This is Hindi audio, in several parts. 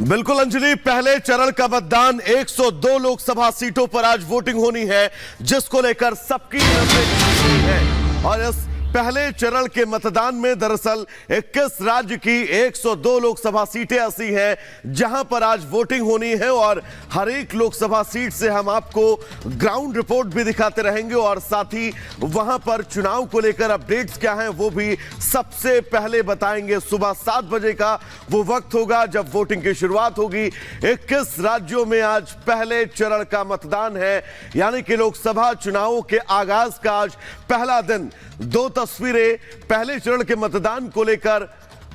बिल्कुल अंजलि, पहले चरण का मतदान 102 लोकसभा सीटों पर आज वोटिंग होनी है, जिसको लेकर सबकी नजरें है। और इस पहले चरण के मतदान में दरअसल 21 राज्य की 102 लोकसभा सीटें ऐसी हैं जहां पर आज वोटिंग होनी है। और हर एक लोकसभा सीट से हम आपको ग्राउंड रिपोर्ट भी दिखाते रहेंगे और साथ ही वहां पर चुनाव को लेकर अपडेट्स क्या हैं वो भी सबसे पहले बताएंगे। सुबह 7 बजे का वो वक्त होगा जब वोटिंग की शुरुआत होगी। 21 राज्यों में आज पहले चरण का मतदान है, यानी कि लोकसभा चुनावों के आगाज का आज पहला दिन। दो तस्वीरें पहले चरण के मतदान को लेकर।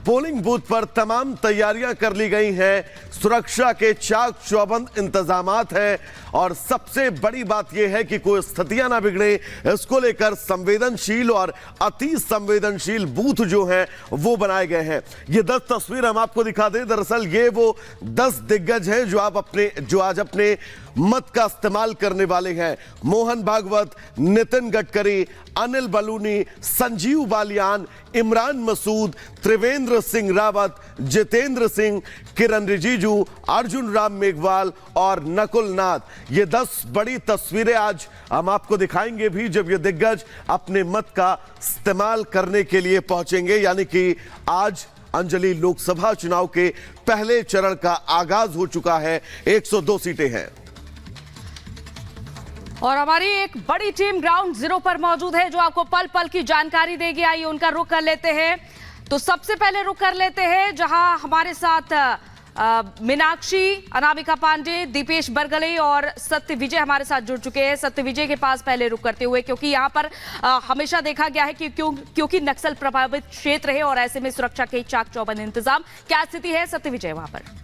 पोलिंग बूथ पर तमाम तैयारियां कर ली गई हैं, सुरक्षा के चाक चौबंद इंतजामात हैं और सबसे बड़ी बात यह है कि कोई स्थितियां ना बिगड़े, इसको लेकर संवेदनशील और अति संवेदनशील बूथ जो हैं वो बनाए गए हैं। ये 10 तस्वीर हम आपको दिखा दें। दरअसल ये वो 10 दिग्गज हैं जो आज अपने मत का इस्तेमाल करने वाले हैं। मोहन भागवत, नितिन गडकरी, अनिल बलूनी, संजीव बालियान, इमरान मसूद, त्रिवेंद्र सिंह रावत, जितेंद्र सिंह, किरण रिजिजू, अर्जुन राम मेघवाल और नकुल नाथ। ये 10 बड़ी तस्वीरें आज हम आपको दिखाएंगे भी जब ये दिग्गज अपने मत का इस्तेमाल करने के लिए पहुंचेंगे। यानी कि आज अंजलि लोकसभा चुनाव के पहले चरण का आगाज हो चुका है। 102 सीटें हैं और हमारी एक बड़ी टीम ग्राउंड जीरो पर मौजूद है जो आपको पल पल की जानकारी देगी। आइए उनका रुख कर लेते हैं। तो सबसे पहले रुख कर लेते हैं जहां हमारे साथ मीनाक्षी, अनामिका पांडे, दीपेश बरगले और सत्य विजय हमारे साथ जुड़ चुके हैं। सत्य विजय के पास पहले रुख करते हुए, क्योंकि यहां पर हमेशा देखा गया है कि क्योंकि नक्सल प्रभावित क्षेत्र है और ऐसे में सुरक्षा के चाक चौबंद इंतजाम। क्या स्थिति है सत्य विजय वहां पर?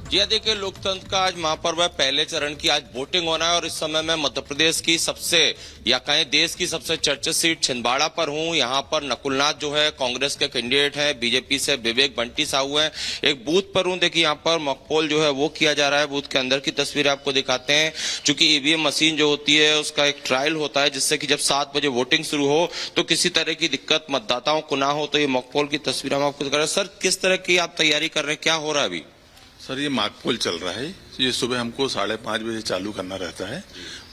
जी देखिए, लोकतंत्र का आज महापर्व है। पहले चरण की आज वोटिंग होना है और इस समय मैं मध्य प्रदेश की सबसे या कहें देश की सबसे चर्चित सीट छिंदवाड़ा पर हूं। यहां पर नकुलनाथ जो है कांग्रेस के कैंडिडेट हैं, बीजेपी से विवेक बंटी साहू हैं। एक बूथ पर हूं। देखिए यहां पर मॉकपोल जो है वो किया जा रहा है। बूथ के अंदर की तस्वीर आपको दिखाते हैं। चूंकि ईवीएम मशीन जो होती है उसका एक ट्रायल होता है, जिससे कि जब 7 बजे वोटिंग शुरू हो तो किसी तरह की दिक्कत मतदाताओं को ना हो। तो ये मॉकपोल की तस्वीर हम आपको दिखा रहे हैं। सर, किस तरह की आप तैयारी कर रहे हैं, क्या हो रहा है अभी? सर, ये मॉकपोल चल रहा है। ये सुबह हमको 5:30 बजे चालू करना रहता है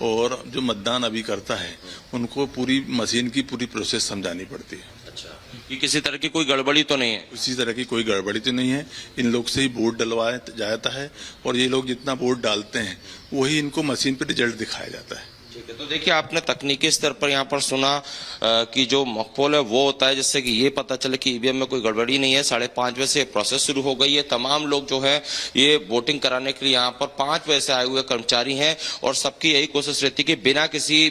और जो मतदान अभी करता है उनको पूरी मशीन की पूरी प्रोसेस समझानी पड़ती है। अच्छा, कि किसी तरह की कोई गड़बड़ी तो नहीं है? उसी तरह की कोई गड़बड़ी तो नहीं है। इन लोग से ही वोट डलवाया जाता है और ये लोग जितना वोट डालते हैं वही इनको मशीन पर रिजल्ट दिखाया जाता है। ठीक है, तो देखिए आपने तकनीकी स्तर पर यहाँ पर सुना कि जो मॉकपोल है वो होता है जिससे कि ये पता चले कि ईवीएम में कोई गड़बड़ी नहीं है। 5:30 बजे से प्रोसेस शुरू हो गई है। तमाम लोग जो है ये वोटिंग कराने के लिए यहाँ पर 5 बजे से आए हुए कर्मचारी हैं और सबकी यही कोशिश रहती है कि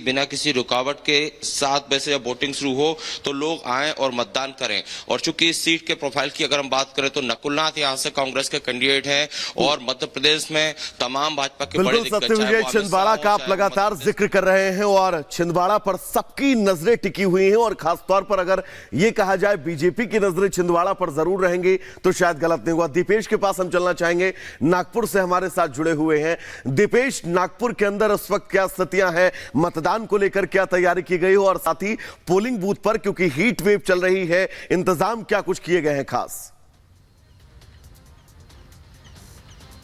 बिना किसी रुकावट के 7 बजे से जब वोटिंग शुरू हो तो लोग आए और मतदान करें। और चूंकि इस सीट के प्रोफाइल की अगर हम बात करें तो नकुलनाथ यहाँ से कांग्रेस के कैंडिडेट हैं और मध्य प्रदेश में तमाम भाजपा के बड़े दिग्गज छिंदवाड़ा का आप लगातार जिक्र कर रहे हैं और छिंदवाड़ा पर सबकी नजरें टिकी हुई हैं और खासतौर पर अगर यह कहा जाए बीजेपी की नजरें छिंदवाड़ा पर जरूर रहेंगी तो शायद गलत नहीं हुआ। दीपेश के पास हम चलना चाहेंगे, नागपुर से हमारे साथ जुड़े हुए हैं। दीपेश, नागपुर के अंदर इस वक्त क्या स्थितियां हैं, मतदान को लेकर क्या तैयारी की गई हो और साथ ही पोलिंग बूथ पर क्योंकि हीट वेव चल रही है, इंतजाम क्या कुछ किए गए हैं खास?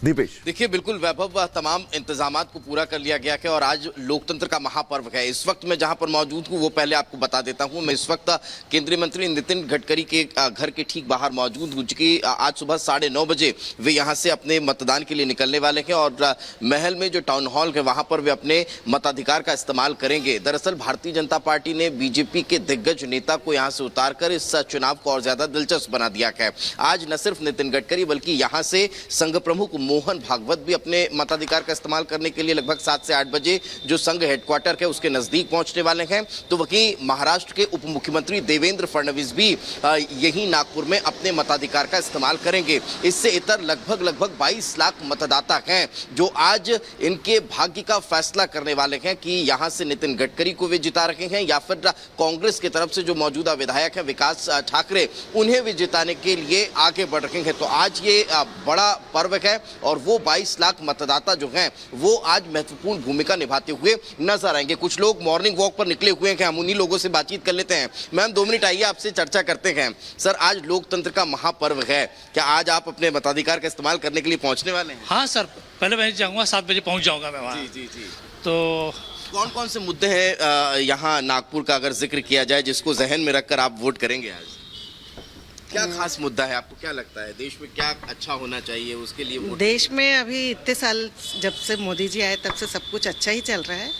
दीपेश, देखिए बिल्कुल वैभव, तमाम इंतजामात को पूरा कर लिया गया है और आज लोकतंत्र का महापर्व है। इस वक्त मैं जहां पर मौजूद हूं वो पहले आपको बता देता हूं। मैं इस वक्त केंद्रीय मंत्री नितिन गडकरी के घर के ठीक बाहर मौजूद हूं, क्योंकि आज सुबह 9:30 बजे वे यहां से अपने मतदान के लिए निकलने वाले हैं और महल में जो टाउन हॉल है वहां पर वे अपने मताधिकार का इस्तेमाल करेंगे। दरअसल भारतीय जनता पार्टी ने बीजेपी के दिग्गज नेता को यहां से उतारकर इस चुनाव को और ज्यादा दिलचस्प बना दिया है। आज न सिर्फ नितिन गडकरी बल्कि यहां से संघ प्रमुख मोहन भागवत भी अपने मताधिकार का इस्तेमाल करने के लिए लगभग 7 से 8 बजे जो संघ हेडक्वार्टर है उसके नजदीक पहुंचने वाले हैं। तो वहीं महाराष्ट्र के उप मुख्यमंत्री देवेंद्र फडणवीस भी यही नागपुर में अपने मताधिकार का इस्तेमाल करेंगे। इससे इतर लगभग 22 लाख मतदाता हैं जो आज इनके भाग्य का फैसला करने वाले हैं कि यहां से नितिन गडकरी को वे जिता रहे हैं या फिर कांग्रेस की तरफ से जो मौजूदा विधायक है विकास ठाकरे, उन्हें भी जिताने के लिए आगे बढ़ रहे हैं। तो आज ये बड़ा पर्व है और वो 22 लाख मतदाता जो हैं वो आज महत्वपूर्ण भूमिका निभाते हुए नजर आएंगे। कुछ लोग मॉर्निंग वॉक पर निकले हुए हैं कि हम उन्हीं लोगों से बातचीत कर लेते हैं। मैम 2 मिनट आइए, आपसे चर्चा करते हैं। सर, आज लोकतंत्र का महापर्व है, क्या आज आप अपने मताधिकार का इस्तेमाल करने के लिए पहुंचने वाले हैं? हाँ सर, पहले मैं जाऊंगा, 7 बजे पहुंच जाऊंगा मैं वहाँ। जी। तो कौन कौन से मुद्दे हैं यहाँ नागपुर का अगर जिक्र किया जाए जिसको जहन में रखकर आप वोट करेंगे आज? क्या खास मुद्दा है, आपको क्या लगता है देश में क्या अच्छा होना चाहिए उसके लिए वोट? देश में अभी इतने साल जब से मोदी जी आए तब से सब कुछ अच्छा ही चल रहा है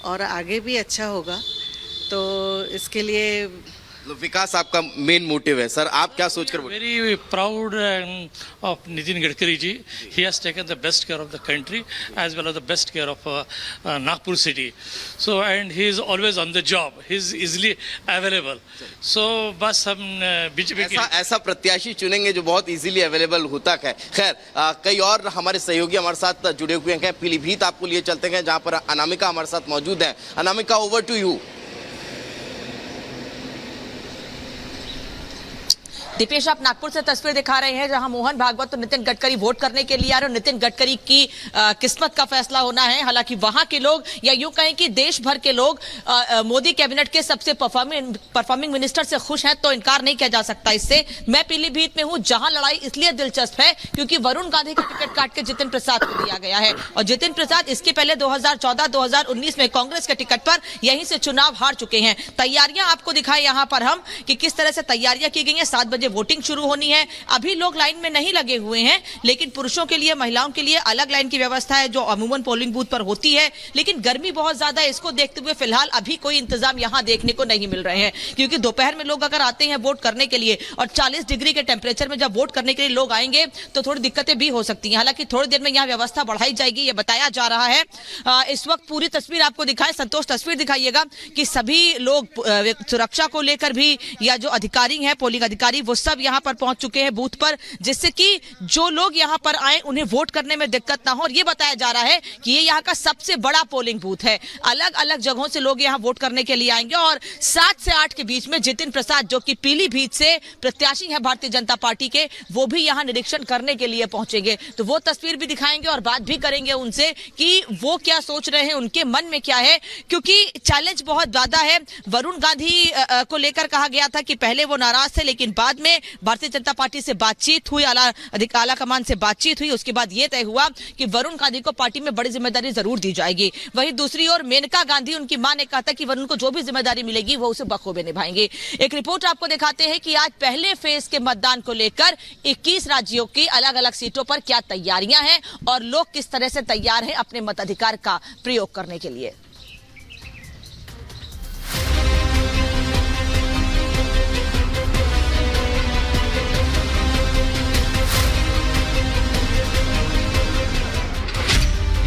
और आगे भी अच्छा होगा, तो इसके लिए मतलब विकास आपका मेन मोटिव है। सर, आप क्या सोचकर vote? Very proud of Nitin Gadkari ji. He has taken the best care of the country as well as the best care of Nagpur city. So and he is always on the job, he is easily available. So बस हम बीजेपी ऐसा प्रत्याशी चुनेंगे जो बहुत इजीली अवेलेबल होता है। खैर, कई और हमारे सहयोगी हमारे साथ जुड़े हुए हैं। पीलीभीत आपको लिए चलते हैं जहां पर अनामिका हमारे साथ मौजूद है। Anamika, over to you. Dipesh, आप नागपुर से तस्वीर दिखा रहे हैं जहां मोहन भागवत और नितिन गडकरी वोट करने के लिए आ रहे हैं। नितिन गडकरी की किस्मत का फैसला होना है। हालांकि वहां के लोग, या यूं कहें कि देश भर के लोग मोदी कैबिनेट के सबसे परफॉर्मिंग मिनिस्टर से खुश हैं, तो इनकार नहीं किया जा सकता इससे। मैं पीलीभीत में हूं जहां लड़ाई इसलिए दिलचस्प है क्योंकि वरुण गांधी का टिकट काट के जितिन प्रसाद को दिया गया है और जितिन प्रसाद इसके पहले 2014-2019 में कांग्रेस के टिकट पर यहीं से चुनाव हार चुके हैं। तैयारियां आपको दिखाएं यहां पर हम कि किस तरह से तैयारियां की गई हैं। 7 बजे वोटिंग शुरू होनी है। अभी लोग लाइन में नहीं लगे हुए हैं, लेकिन पुरुषों के लिए, महिलाओं के लिए अलग लाइन की व्यवस्था है जो अमूमन पोलिंग बूथ पर होती है। लेकिन गर्मी बहुत ज्यादा है, इसको देखते हुए फिलहाल अभी कोई इंतजाम यहां देखने को नहीं मिल रहे हैं, क्योंकि दोपहर में लोग अगर आते हैं वोट करने के लिए और 40 डिग्री के टेम्परेचर में जब वोट करने के लिए लोग आएंगे तो थोड़ी दिक्कतें भी हो सकती हैं। हालांकि थोड़ी देर में यहां व्यवस्था बढ़ाई जाएगी, ये बताया जा रहा है। इस वक्त पूरी तस्वीर आपको दिखाएं। संतोष, तस्वीर दिखाइएगा कि सभी लोग सुरक्षा को लेकर भी, या जो अधिकारी हैं, पोलिंग अधिकारी, वो सब यहाँ पर पहुंच चुके हैं बूथ पर, जिससे कि जो लोग यहाँ पर आए उन्हें वोट करने में दिक्कत ना हो। और ये बताया जा रहा है कि ये यहाँ का सबसे बड़ा पोलिंग बूथ है। अलग अलग जगहों से लोग यहाँ वोट करने के लिए आएंगे और 7 से 8 के बीच में जितिन प्रसाद, जो कि पीलीभीत से प्रत्याशी है भारतीय जनता पार्टी के, वो भी यहाँ निरीक्षण करने के लिए पहुंचेंगे। तो वो तस्वीर भी दिखाएंगे और बात भी करेंगे उनसे कि वो क्या सोच रहे हैं, उनके मन में क्या है, क्योंकि चैलेंज बहुत ज्यादा है। वरुण गांधी को लेकर कहा गया था कि पहले वो नाराज थे, लेकिन बाद में भारतीय जनता पार्टी से बातचीत हुई, आला कमान से बातचीत हुई, उसके बाद यह तय हुआ कि वरुण गांधी को पार्टी में बड़ी जिम्मेदारी जरूर दी जाएगी। वहीं दूसरी ओर मेनका गांधी, उनकी मां ने कहा था कि वरुण को जो भी जिम्मेदारी मिलेगी वो उसे बखूबी निभाएंगे। एक रिपोर्ट आपको दिखाते हैं कि आज पहले फेज के मतदान को लेकर 21 राज्यों की अलग अलग सीटों पर क्या तैयारियां हैं और लोग किस तरह से तैयार हैं अपने मताधिकार का प्रयोग करने के लिए।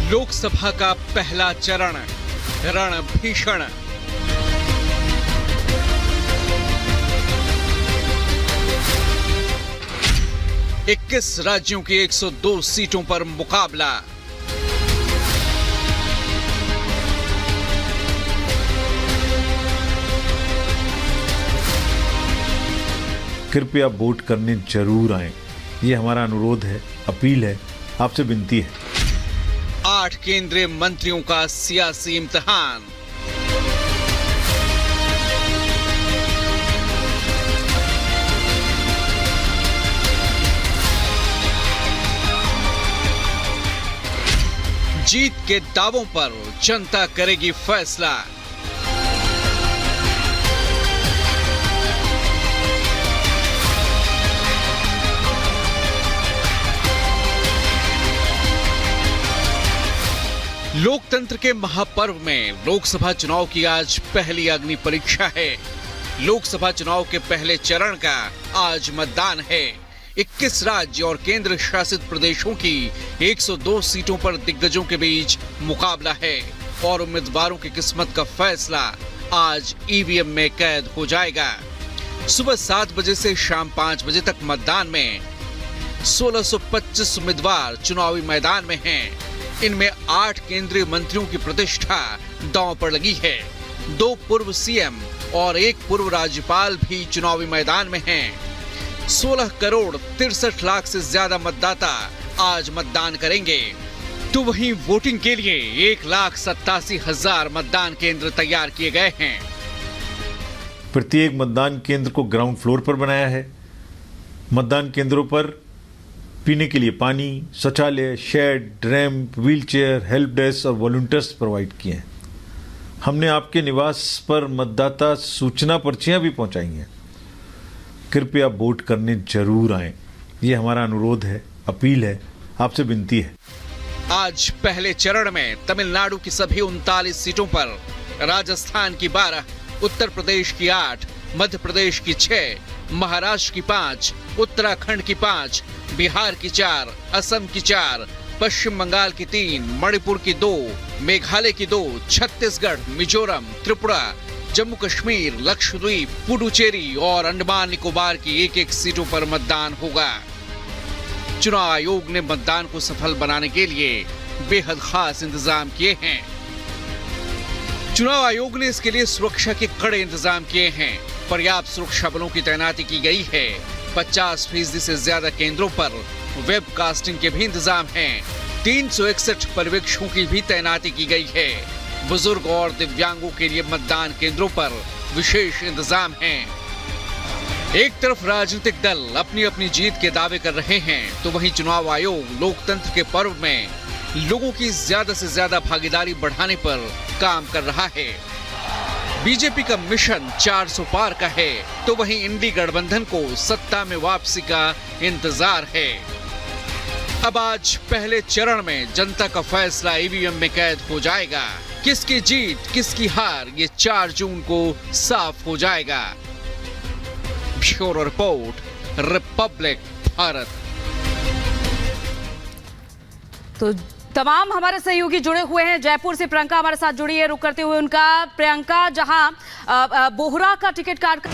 लोकसभा का पहला चरण रण भीषण। इक्कीस राज्यों की 102 सीटों पर मुकाबला। कृपया वोट करने जरूर आएं, ये हमारा अनुरोध है, अपील है, आपसे विनती है। 8 केंद्रीय मंत्रियों का सियासी इम्तिहान। जीत के दावों पर जनता करेगी फैसला। लोकतंत्र के महापर्व में लोकसभा चुनाव की आज पहली अग्नि परीक्षा है। लोकसभा चुनाव के पहले चरण का आज मतदान है। 21 राज्य और केंद्र शासित प्रदेशों की 102 सीटों पर दिग्गजों के बीच मुकाबला है और उम्मीदवारों की किस्मत का फैसला आज ईवीएम में कैद हो जाएगा। सुबह 7 बजे से शाम 5 बजे तक मतदान में 1625 उम्मीदवार चुनावी मैदान में हैं। इनमें 8 केंद्रीय मंत्रियों की प्रतिष्ठा दांव पर लगी है। 2 पूर्व सीएम और 1 पूर्व राज्यपाल भी चुनावी मैदान में हैं। 16 करोड़ 63 लाख से ज्यादा मतदाता आज मतदान करेंगे। तो वहीं वोटिंग के लिए 1,87,000 मतदान केंद्र तैयार किए गए हैं। प्रत्येक मतदान केंद्र को ग्राउंड फ्लोर पर बनाया है। मतदान केंद्रों पर पीने के लिए पानी, शौचालय, shed, ramp, wheelchair, help desk और वॉलंटियर्स प्रोवाइड किए हैं। हमने आपके निवास पर मतदाता सूचना पर्चियां भी पहुंचाई हैं। कृपया वोट करने जरूर आएं। ये हमारा अनुरोध है, अपील है, आपसे विनती है। आज पहले चरण में तमिलनाडु की सभी 39 सीटों पर, राजस्थान की 12, उत्तर प्रदेश की 8, मध्य प्रदेश की 6, महाराष्ट्र की 5, उत्तराखंड की 5, बिहार की 4, असम की 4, पश्चिम बंगाल की 3, मणिपुर की 2, मेघालय की 2, छत्तीसगढ़, मिजोरम, त्रिपुरा, जम्मू कश्मीर, लक्षद्वीप, पुडुचेरी और अंडमान निकोबार की 1-1 सीटों पर मतदान होगा। चुनाव आयोग ने मतदान को सफल बनाने के लिए बेहद खास इंतजाम किए हैं। चुनाव आयोग ने इसके लिए सुरक्षा के कड़े इंतजाम किए हैं। पर्याप्त सुरक्षा बलों की तैनाती की गई है। 50% से ज्यादा केंद्रों पर वेब कास्टिंग के भी इंतजाम हैं। 361 पर्यवेक्षकों की भी तैनाती की गई है। बुजुर्ग और दिव्यांगों के लिए मतदान केंद्रों पर विशेष इंतजाम हैं। एक तरफ राजनीतिक दल अपनी अपनी जीत के दावे कर रहे हैं, तो वहीं चुनाव आयोग लोकतंत्र के पर्व में लोगों की ज्यादा से ज्यादा भागीदारी बढ़ाने पर काम कर रहा है। बीजेपी का मिशन 400 पार का है, तो वहीं इंडी गठबंधन को सत्ता में वापसी का इंतजार है। अब आज पहले चरण में जनता का फैसला ईवीएम में कैद हो जाएगा। किसकी जीत किसकी हार ये 4 जून को साफ हो जाएगा। Bureau report, Republic Bharat. तो तमाम हमारे सहयोगी जुड़े हुए हैं। जयपुर से प्रियंका हमारे साथ जुड़ी है, रुक करते हुए उनका। प्रियंका, जहां बोहरा का टिकट काट